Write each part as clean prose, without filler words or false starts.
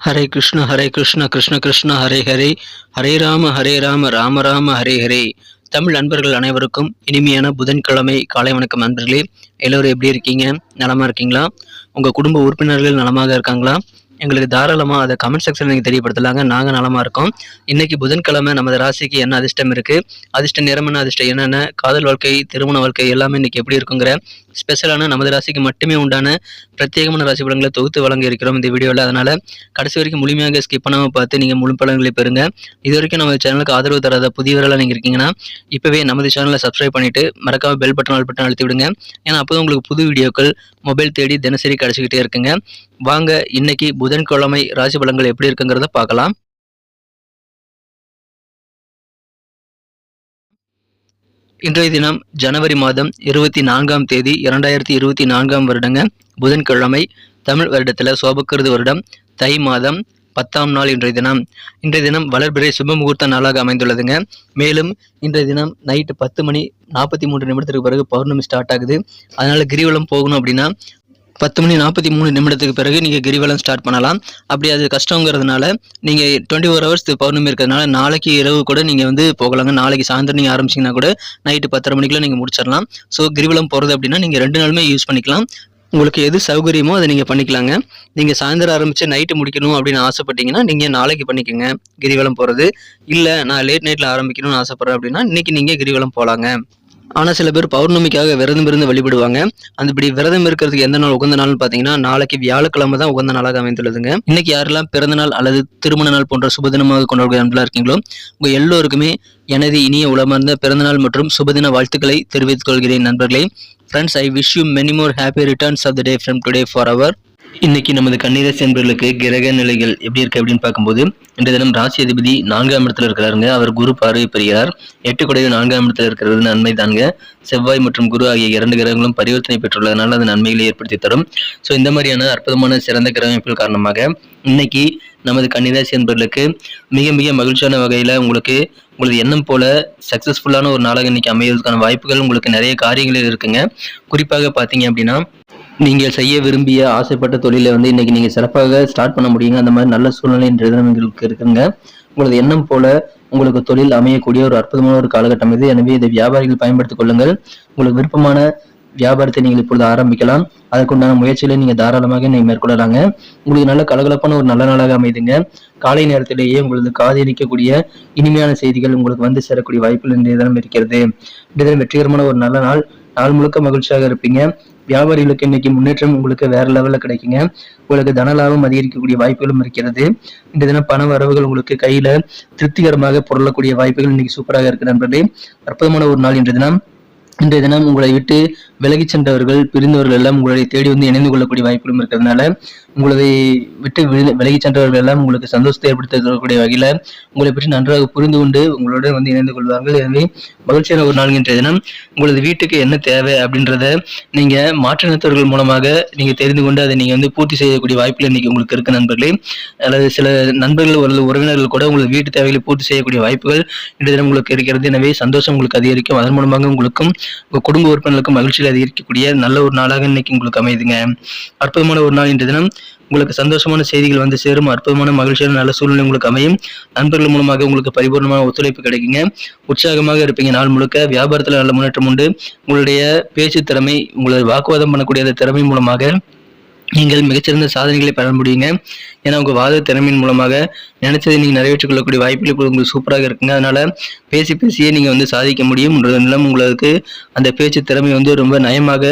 ஹரே கிருஷ்ண கிருஷ்ண கிருஷ்ண ஹரே ஹரே, ஹரே ராம ராம ராம ஹரே ஹரே. தமிழ் நண்பர்கள் அனைவருக்கும் இனிமையான புதன்கிழமை காலை வணக்கம் நண்பர்களே. எல்லோரும் எப்படி இருக்கீங்க? நலமா இருக்கீங்களா? உங்கள் குடும்ப உறுப்பினர்கள் நலமாக இருக்காங்களா? எங்களுக்கு தாராளமாக அதை கமெண்ட் செக்ஷனில் நீங்கள் தெரியப்படுத்தலாங்க. நாங்கள் நலமாக இருக்கோம். இன்றைக்கி புதன்கிழமை நமது ராசிக்கு என்ன அதிர்ஷ்டம் இருக்குது, அதிர்ஷ்ட நிறம் என்ன, அதிர்ஷ்டம் என்னென்ன, காதல் வாழ்க்கை, திருமண வாழ்க்கை எல்லாமே இன்றைக்கி எப்படி இருக்குங்கிற ஸ்பெஷலான நமது ராசிக்கு மட்டுமே உண்டான பிரத்யேகமான ராசி பலன்களை தொகுத்து வழங்க இருக்கிறோம் இந்த வீடியோவில். அதனால் கடைசி வரைக்கும் முழுமையாக ஸ்கிப் பண்ணாமல் பார்த்து நீங்கள் முழு பலன்களை பெறுங்க. இது வரைக்கும் நம்ம சேனலுக்கு ஆதரவு தராத புதியவர்களாக நீங்கள் இருக்கீங்கன்னா இப்போவே நமது சேனலை சப்ஸ்கிரைப் பண்ணிவிட்டு மறக்காமல் பெல் பட்டன் ஆல் பட்டன் அழுத்தி விடுங்க. ஏன்னா அப்போதான் உங்களுக்கு புது வீடியோக்கள் மொபைல் தேடி தினசரி கிடச்சிக்கிட்டே இருக்குங்க. வாங்க இன்னைக்கு புதன்கிழமை ராசி பலன்கள் எப்படி இருக்குங்கிறத பார்க்கலாம். இன்றைய தினம் ஜனவரி மாதம் 24ஆம் தேதி 2024ஆம் வருடங்க, புதன்கிழமை. தமிழ் வருடத்தில் சோபக்கிருது வருடம் தை மாதம் 10ஆம் நாள் இன்றைய தினம் வளர்பிறை சுப முகூர்த்த நாளாக அமைந்துள்ளதுங்க. மேலும் இன்றைய தினம் நைட்டு 10:43 பிறகு பௌர்ணமி ஸ்டார்ட் ஆகுது. அதனால கிரிவலம் போகணும் அப்படின்னா 10:43 பிறகு நீங்கள் கிரிவலம் ஸ்டார்ட் பண்ணலாம். அப்படி அது கஷ்டங்கிறதுனால நீங்கள் 24 ஹவர்ஸ் பௌர்ணமி இருக்கிறதுனால நாளைக்கு இரவு கூட நீங்கள் போகலாங்க. நாளைக்கு சாயந்தரம் நீங்கள் ஆரம்பிச்சிங்கன்னா கூட நைட்டு 10:30 மணிக்குள்ள நீங்கள் முடிச்சிடலாம். ஸோ கிரிவலம் போகிறது அப்படின்னா நீங்கள் 2 நாளுமே யூஸ் பண்ணிக்கலாம். உங்களுக்கு எது சௌகரியமோ அதை நீங்கள் பண்ணிக்கலாங்க. நீங்கள் சாயந்தரம் ஆரம்பித்து நைட்டு முடிக்கணும் அப்படின்னு ஆசைப்பட்டீங்கன்னா நீங்கள் நாளைக்கு பண்ணிக்கோங்க கிரிவலம் போகிறது. இல்லை நான் லேட் நைட்டில் ஆரம்பிக்கணும்னு ஆசைப்பட்றேன் அப்படின்னா இன்றைக்கி நீங்கள் கிரிவலம் போகலாங்க. ஆனால் சில பேர் பௌர்ணமிக்காக விரதம் இருந்து வழிபடுவாங்க. அந்த இப்படி விரதம் இருக்கிறதுக்கு எந்த நாள் உகந்த நாள்னு பார்த்தீங்கன்னா நாளைக்கு வியாழக்கிழமை தான் உகந்த நாளாக அமைந்துள்ளதுங்க. இன்னைக்கு யாரெல்லாம் பிறந்த நாள் அல்லது திருமண நாள் போன்ற சுபதினமாக கொண்டாடுகிற நண்பர்களாக இருக்கீங்களோ உங்கள் எல்லோருக்குமே எனது இனிய உளமார்ந்த பிறந்தநாள் மற்றும் சுபதின வாழ்த்துக்களை தெரிவித்துக் கொள்கிறேன் நண்பர்களே. Friends, I wish you many more happy returns of the day from today for our. இன்னைக்கு நமது கன்னிராசி என்பவர்களுக்கு கிரக நிலைகள் எப்படி இருக்கு அப்படின்னு பார்க்கும்போது இன்றைய தினம் ராசி அதிபதி 4ஆம் இடத்துல இருக்கிறாருங்க. அவர் குரு பார்வை பெறுகிறார். 8 குடைவு 4ஆம் இடத்துல இருக்கிறது நன்மை தாங்க. செவ்வாய் மற்றும் குரு ஆகிய 2 கிரகங்களும் பரிவர்த்தனை பெற்றுள்ளதுனால அது நன்மைகளை ஏற்படுத்தி தரும். ஸோ இந்த மாதிரியான அற்புதமான சிறந்த கிரக அமைப்புகள் காரணமாக இன்னைக்கு நமது கன்னிராசி என்பவர்களுக்கு மிக மிக மகிழ்ச்சியான வகையில் உங்களது எண்ணம் போல சக்சஸ்ஃபுல்லான ஒரு நாளாக இன்னைக்கு அமைவதற்கான வாய்ப்புகள் உங்களுக்கு நிறைய காரியங்களில் இருக்குங்க. குறிப்பாக பார்த்தீங்க அப்படின்னா நீங்கள் செய்ய விரும்பிய ஆசைப்பட்ட தொழிலை இன்னைக்கு நீங்கள் சிறப்பாக ஸ்டார்ட் பண்ண முடியுங்க. அந்த மாதிரி நல்ல சூழ்நிலை உங்களுக்கு இருக்குங்க. உங்களது எண்ணம் போல உங்களுக்கு தொழில் அமையக்கூடிய ஒரு அற்புதமான ஒரு காலகட்டம் இது. எனவே இதை வியாபாரிகள் பயன்படுத்திக் கொள்ளுங்கள். உங்களுக்கு விருப்பமான வியாபாரத்தை நீங்கள் இப்பொழுது ஆரம்பிக்கலாம். அதற்குண்டான முயற்சிகளை நீங்க தாராளமாக நீங்க மேற்கொள்ளலாங்க. உங்களுக்கு நல்ல கலகலப்பான ஒரு நல்ல நாளாக அமைதுங்க. காலை நேரத்திலேயே உங்களது காதலிக்கக்கூடிய இனிமையான செய்திகள் உங்களுக்கு சேரக்கூடிய வாய்ப்புகள் இன்றைய தினம் இருக்கிறது. இன்றைய தினம் வெற்றிகரமான ஒரு நல்ல நாள். நாள் முழுக்க மகிழ்ச்சியாக இருப்பீங்க. வியாபாரிகளுக்கு இன்னைக்கு முன்னேற்றம் உங்களுக்கு வேற லெவல்ல கிடைக்குங்க. உங்களுக்கு தன லாபம் அதிகரிக்கக்கூடிய வாய்ப்புகளும் இருக்கிறது. இந்த தினம் பண வரவுகள் உங்களுக்கு கையில திருப்திகரமாக பொருளக்கூடிய வாய்ப்புகள் இன்னைக்கு சூப்பராக இருக்கு நண்பர்களே. அற்புதமான ஒரு நாள் இன்றைய தினம் உங்களை விட்டு விலகி சென்றவர்கள் பிரிந்தவர்கள் எல்லாம் உங்களை தேடி இணைந்து கொள்ளக்கூடிய வாய்ப்புகளும் இருக்கிறதுனால உங்களை விட்டு விலகி சென்றவர்கள் எல்லாம் உங்களுக்கு சந்தோஷத்தை ஏற்படுத்தக்கூடிய வகையில உங்களை பற்றி நன்றாக புரிந்து கொண்டு உங்களுடன் இணைந்து கொள்வார்கள். எனவே மகிழ்ச்சியான ஒரு நாள் இன்றைய தினம். உங்களது வீட்டுக்கு என்ன தேவை அப்படின்றத நீங்க மாற்றினத்தவர்கள் மூலமாக நீங்க தெரிந்து கொண்டு அதை நீங்க பூர்த்தி செய்யக்கூடிய வாய்ப்புகள் இன்னைக்கு உங்களுக்கு இருக்கு நண்பர்களே. அல்லது சில நண்பர்கள் அல்லது உறவினர்கள் கூட உங்களது வீட்டு தேவைகளை பூர்த்தி செய்யக்கூடிய வாய்ப்புகள் இன்றைய தினம் உங்களுக்கு இருக்கிறது. எனவே சந்தோஷம் உங்களுக்கு அதிகரிக்கும். அதன் மூலமாக உங்களுக்கும் உங்க குடும்ப உறுப்பினர்களுக்கும் மகிழ்ச்சியில் அதிகரிக்கக்கூடிய நல்ல ஒரு நாளாக இன்னைக்கு உங்களுக்கு அமைதுங்க. அற்புதமான ஒரு நாள் இன்றைய தினம். உங்களுக்கு சந்தோஷமான செய்திகள் சேரும். அற்புதமான மகிழ்ச்சியான நல்ல சூழ்நிலை உங்களுக்கு அமையும். நண்பர்கள் மூலமாக உங்களுக்கு பரிபூர்ணமான ஒத்துழைப்பு கிடைக்குங்க. உற்சாகமாக இருப்பீங்க நாள் முழுக்க. வியாபாரத்தில் நல்ல முன்னேற்றம் உண்டு. உங்களுடைய பேச்சு திறமை, உங்களது வாக்குவாதம் பண்ணக்கூடிய திறமை மூலமாக நீங்கள் மிகச்சிறந்த சாதனைகளை பெற முடியுங்க. ஏன்னா உங்க வாத திறமையின் மூலமாக நினைச்சதை நீங்க நிறைவேற்றிக் கொள்ளக்கூடிய வாய்ப்புகள் இப்போ உங்களுக்கு சூப்பராக இருக்குங்க. அதனால பேசியே நீங்க சாதிக்க முடியும். உங்களுக்கு அந்த பேச்சு திறமை ரொம்ப நயமாக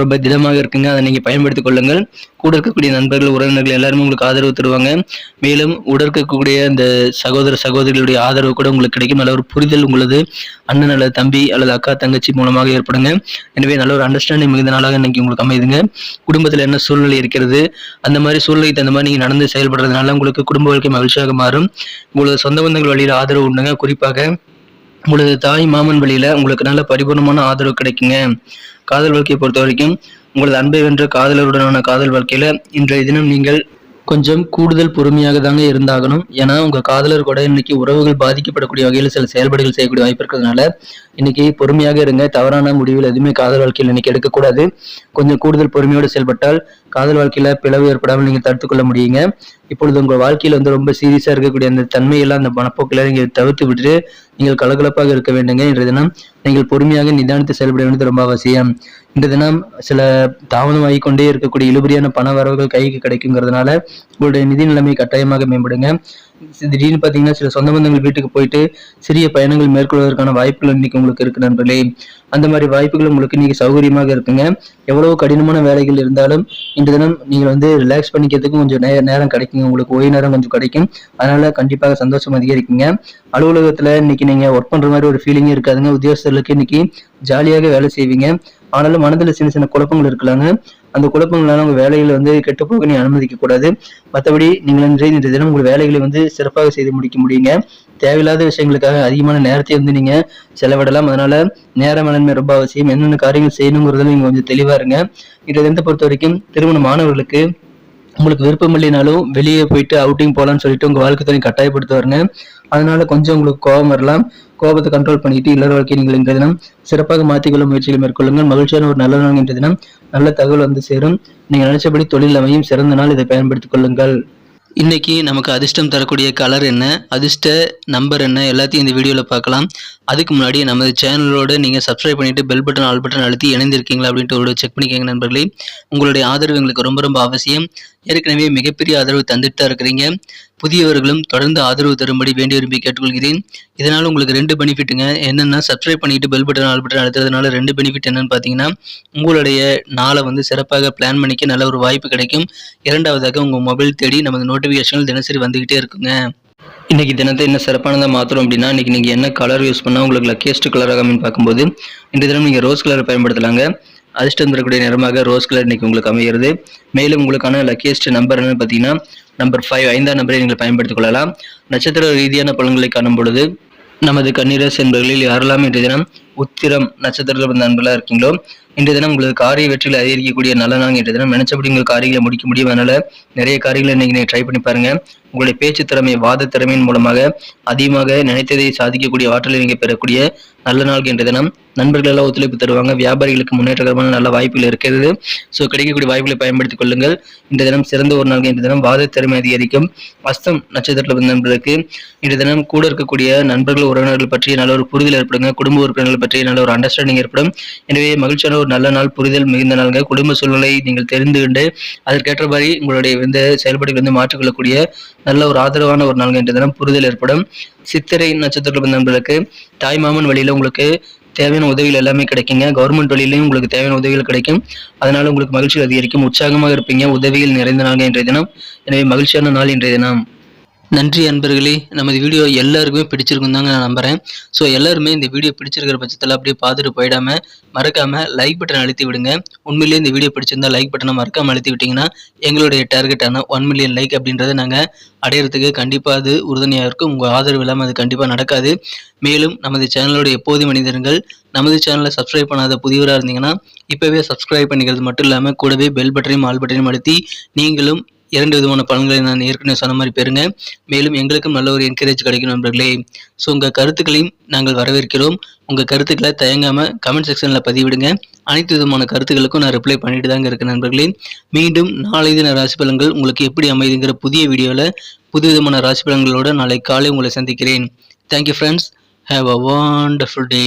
ரொம்ப திடமாக இருக்குங்க. அதை நீங்க பயன்படுத்திக் கொள்ளுங்கள். கூட இருக்கக்கூடிய நண்பர்கள் உறவினர்கள் எல்லாருமே உங்களுக்கு ஆதரவு தருவாங்க. மேலும் உடற்கக்கூடிய அந்த சகோதர சகோதரிகளுடைய ஆதரவு கூட உங்களுக்கு கிடைக்கும். நல்ல ஒரு புரிதல் உங்களது அண்ணன் அல்லது தம்பி அல்லது அக்கா தங்கச்சி மூலமாக ஏற்படுங்க. எனவே நல்ல ஒரு அண்டர்ஸ்டாண்டிங் மிகுந்த நாளாக இன்னைக்கு உங்களுக்கு அமைதுங்க. குடும்பத்தில் என்ன சூழ்நிலை இருக்கிறது அந்த மாதிரி சூழ்நிலைக்கு தகுந்த மாதிரி நீங்க நடந்து செயல்படுறதுனால உங்களுக்கு குடும்ப வாழ்க்கை மகிழ்ச்சியாக மாறும். உங்களது சொந்த பந்தங்கள் வழியில ஆதரவு உண்டுங்க. குறிப்பாக உங்களது தாய் மாமன் வழியில உங்களுக்கு நல்ல பரிபூர்ணமான ஆதரவு கிடைக்குங்க. காதல் வாழ்க்கையை பொறுத்த வரைக்கும் உங்களது அன்பை வென்ற காதலருடனான காதல் வாழ்க்கையில இன்றைய தினம் நீங்கள் கொஞ்சம் கூடுதல் பொறுமையாக தாங்க இருந்தாகணும். ஏன்னா உங்க காதலர் கூட இன்னைக்கு உறவுகள் பாதிக்கப்படக்கூடிய வகையில் சில செயல்பாடுகள் செய்யக்கூடிய வாய்ப்பு இருக்கிறதுனால இன்னைக்கு பொறுமையாக இருங்க. தவறான முடிவுகள் எதுவுமே காதல் வாழ்க்கையில் இன்னைக்கு எடுக்கக்கூடாது. கொஞ்சம் கூடுதல் பொறுமையோடு செயல்பட்டால் காதல் வாழ்க்கையில பிளவு ஏற்படாமல் நீங்க தடுத்துக் கொள்ள முடியுங்க. இப்பொழுது உங்கள் வாழ்க்கையில் வந்து ரொம்ப சீரியஸாக இருக்கக்கூடிய அந்த தன்மையெல்லாம் அந்த மனப்போக்கில் நீங்கள் தவிர்த்து விட்டுட்டு நீங்கள் கலகலப்பாக இருக்க வேண்டுங்க. இன்றைய தினம் நீங்கள் பொறுமையாக நிதானித்து செயல்பட வேண்டியது ரொம்ப அவசியம். இன்றைய தினம் சில தாமதமாகிக் கொண்டே இருக்கக்கூடிய இழுபறியான பண வரவுகள் கைக்கு கிடைக்குங்கிறதுனால உங்களுடைய நிதி நிலைமை கட்டாயமாக மேம்படுங்க. திடீர்னு பார்த்தீங்கன்னா சில சொந்த பந்தங்கள் வீட்டுக்கு போயிட்டு சிறிய பயணங்கள் மேற்கொள்வதற்கான வாய்ப்புகள் இன்னைக்கு உங்களுக்கு இருக்கு நண்பர்களே. அந்த மாதிரி வாய்ப்புகள் உங்களுக்கு இன்னைக்கு சௌகரியமாக இருக்குங்க. எவ்வளவு கடினமான வேலைகள் இருந்தாலும் இன்று தினம் நீங்கள் வந்து ரிலாக்ஸ் பண்ணிக்கிறதுக்கு கொஞ்சம் நேரம் கிடைக்குங்க. உங்களுக்கு ஓய்வு நேரம் கொஞ்சம் கிடைக்கும். அதனால கண்டிப்பாக சந்தோஷம் அதிகரிக்குங்க. அலுவலகத்துல இன்னைக்கு நீங்க ஒர்க் பண்ற மாதிரி ஒரு ஃபீலிங்கே இருக்காதுங்க. உத்தியோகஸ்தர்களுக்கு இன்னைக்கு ஜாலியாக வேலை செய்வீங்க. ஆனாலும் மனதில் சின்ன சின்ன குழப்பங்கள் இருக்கலாங்க. அந்த குழப்பங்களால உங்க வேலைகளை வந்து கெட்டுப்போக நீ அனுமதிக்க கூடாது. மற்றபடி நீங்கள் இன்றைய தினம் உங்கள் வேலைகளை வந்து சிறப்பாக செய்து முடிக்க முடியுங்க. தேவையில்லாத விஷயங்களுக்காக அதிகமான நேரத்தை வந்து நீங்க செலவிடலாம். அதனால நேர மேலாண்மை ரொம்ப அவசியம். என்னென்ன காரியங்கள் செய்யணுங்கிறதுல நீங்க கொஞ்சம் தெளிவா இருங்க. இதை பொறுத்த வரைக்கும் திருமண மாணவர்களுக்கு உங்களுக்கு விருப்பம் இல்லைனாலும் வெளியே போயிட்டு அவுட்டிங் போகலான்னு சொல்லிட்டு உங்க வாழ்க்கை துணை கட்டாயப்படுத்துவாருங்க. அதனால கொஞ்சம் உங்களுக்கு கோபம் வரலாம். கோபத்தை கண்ட்ரோல் பண்ணிட்டு இல்லற வாழ்க்கை நீங்கள் இன்றைய தினம் சிறப்பாக மாற்றிக்கொள்ள முயற்சிகளை மேற்கொள்ளுங்கள். மகிழ்ச்சியான ஒரு நல்ல நாள் இன்றைய தினம். நல்ல தகவல் வந்து சேரும். நீங்க நினைச்சபடி தொழில் அமையும் சிறந்த நாள். இதை பயன்படுத்திக் கொள்ளுங்கள். இன்னைக்கு நமக்கு அதிர்ஷ்டம் தரக்கூடிய கலர் என்ன, அதிர்ஷ்ட நம்பர் என்ன, எல்லாத்தையும் இந்த வீடியோவில் பார்க்கலாம். அதுக்கு முன்னாடி நமது சேனலோட நீங்கள் சப்ஸ்கிரைப் பண்ணிட்டு பெல் பட்டன் ஆல் பட்டன் அழுத்தி இணைந்திருக்கீங்களா அப்படின்ட்டு ஒரு செக் பண்ணிக்கோங்க நண்பர்களே. உங்களுடைய ஆதரவு எங்களுக்கு ரொம்ப ரொம்ப அவசியம். ஏற்கனவே மிகப்பெரிய ஆதரவு தந்துட்டு தான் இருக்கிறீங்க. புதியவர்களும் தொடர்ந்து ஆதரவு தரும்படி வேண்டி விரும்பி கேட்டுக்கொள்கிறேன். இதனால் உங்களுக்கு 2 பெனிஃபிட்டுங்க. என்னென்னா சப்ஸ்கிரைப் பண்ணிட்டு பெல் பட்டன் ஆல் பட்டன் அழுத்துறதுனால 2 பெனிஃபிட் என்னன்னு பார்த்தீங்கன்னா, உங்களுடைய நாளை வந்து சிறப்பாக பிளான் பண்ணிக்க நல்ல ஒரு வாய்ப்பு கிடைக்கும். இரண்டாவதாக உங்கள் மொபைல் தேடி நமது நோட்டிஃபிகேஷன்கள் தினசரி வந்துகிட்டே இருக்குங்க. இன்னைக்கு தினத்தை என்ன சிறப்பானதாக மாற்றணும் அப்படின்னா, இன்னைக்கு நீங்கள் என்ன கலர் யூஸ் பண்ணால் உங்களுக்கு லக்கியஸ்ட் கலராக அமைன்னு பார்க்கும்போது இன்றைய தினம் நீங்கள் ரோஸ் கலரை பயன்படுத்தலாங்க. அதிர்ஷ்டம் தரக்கூடிய நிறமாக ரோஸ் கலர் இன்னைக்கு உங்களுக்கு அமைகிறது. மேலும் உங்களுக்கான லக்கியஸ்ட் நம்பர் என்னன்னு பார்த்தீங்கன்னா நம்பர் 5, 5ஆம் நம்பரை நீங்கள் பயன்படுத்திக் கொள்ளலாம். நட்சத்திர ரீதியான பலன்களை காணும் பொழுது நமது கன்னிராசி என்பவர்களில் யாரெல்லாம் இன்றைய தினம் உத்திரம் நட்சத்திரத்தில் வந்த நண்பர்களாக இருக்கீங்களோ இன்றைய தினம் உங்களுக்கு காரிய வெற்றிகளை அதிகரிக்கக்கூடிய நல்ல நாள். இன்றைய தினம் நினைச்சபடி உங்கள் காரியங்களை முடிக்க முடியும். அதனால நிறைய காரியங்களை இன்னைக்கு நீங்கள் ட்ரை பண்ணி பாருங்க. உங்களுடைய பேச்சு திறமை வாத திறமையின் மூலமாக அதிகமாக நினைத்ததை சாதிக்கக்கூடிய ஆற்றலை நீங்கள் பெறக்கூடிய நல்ல நாள் இன்றைய தினம். நண்பர்கள் எல்லாம் ஒத்துழைப்பு தருவாங்க. வியாபாரிகளுக்கு முன்னேற்றகரமான நல்ல வாய்ப்புகள் இருக்கிறது. ஸோ கிடைக்கக்கூடிய வாய்ப்புகளை பயன்படுத்திக் கொள்ளுங்கள். இன்றைய தினம் சிறந்த ஒரு நாள். இன்றைய தினம் வாத திறமை அதிகரிக்கும். அஸ்தம் நட்சத்திரத்தில் வந்த நண்பர்களுக்கு இன்றைய தினம் கூட இருக்கக்கூடிய நண்பர்கள் உறவினர்கள் பற்றி நல்ல ஒரு புரிதல் ஏற்படுங்க. குடும்ப உறுப்பினர்கள் பற்றி நல்ல ஒரு அண்டர்ஸ்டாண்டிங் ஏற்படும். எனவே மகிழ்ச்சியான ஒரு நல்ல நாள், புரிதல் மிகுந்த நாள்ங்க. குடும்ப சூழ்நிலை நீங்கள் தெரிந்து கொண்டு அதற்கேற்ற மாதிரி உங்களுடைய இந்த செயல்பாடுகள் வந்து மாற்றிக்கொள்ளக்கூடிய நல்ல ஒரு ஆதரவான ஒரு நாள் இன்றைய தினம் புரிதல் ஏற்படும். சித்திரை நட்சத்திரத்தில் வந்த நண்பர்களுக்கு தாய் மாமன் வழியில உங்களுக்கு தேவையான உதவிகள் எல்லாமே கிடைக்குங்க. கவர்மெண்ட் வழியிலையும் உங்களுக்கு தேவையான உதவிகள் கிடைக்கும். அதனால உங்களுக்கு மகிழ்ச்சி அதிகரிக்கும். உற்சாகமாக இருப்பீங்க. உதவிகள் நிறைந்த நாள் இன்றைய தினம். எனவே மகிழ்ச்சியான நாள் இன்றைய தினம். நன்றி அன்பர்களே. நமது வீடியோ எல்லாருக்குமே பிடிச்சிருக்கும் தாங்க நான் நம்புகிறேன். ஸோ எல்லாருமே இந்த வீடியோ பிடிச்சிருக்கிற பட்சத்தில் அப்படியே பார்த்துட்டு போயிடாமல் மறக்காமல் லைக் பட்டன் அழுத்தி விடுங்க. உண்மையிலேயே இந்த வீடியோ பிடிச்சிருந்தா லைக் பட்டனை மறக்காமல் அழுத்தி விட்டிங்கன்னா எங்களுடைய டார்கெட்டான 1 மில்லியன் லைக் அப்படின்றத நாங்கள் அடையிறதுக்கு கண்டிப்பாக அது உறுதுணையாக இருக்கும். உங்கள் ஆதரவு இல்லாமல் அது கண்டிப்பாக நடக்காது. மேலும் நமது சேனலோட எப்போதும் மனிதர்கள் நமது சேனலை சப்ஸ்கிரைப் பண்ணாத புதியவராக இருந்தீங்கன்னா இப்போவே சப்ஸ்கிரைப் பண்ணிக்கிறது மட்டும் இல்லாமல் கூடவே பெல் பட்டனையும் ஆல் பட்டனையும் அழுத்தி நீங்களும் 2 விதமான பலன்களை நான் ஏற்கனவே சொன்ன மாதிரி பெறுங்க. மேலும் எங்களுக்கும் நல்ல ஒரு என்கரேஜ் கிடைக்கும் நண்பர்களே. ஸோ உங்கள் கருத்துக்களையும் நாங்கள் வரவேற்கிறோம். உங்கள் கருத்துக்களை தயங்காமல் கமெண்ட் செக்ஷனில் பதிவிடுங்க. அனைத்து விதமான கருத்துக்களுக்கும் நான் ரிப்ளை பண்ணிட்டு தாங்க இருக்கேன் நண்பர்களே. மீண்டும் நாளை தின ராசி பலன்கள் உங்களுக்கு எப்படி அமைதுங்கிற புதிய வீடியோவில் புது விதமான ராசி பலன்களோடு நாளை காலை உங்களை சந்திக்கிறேன். Thank you friends. Have a wonderful day.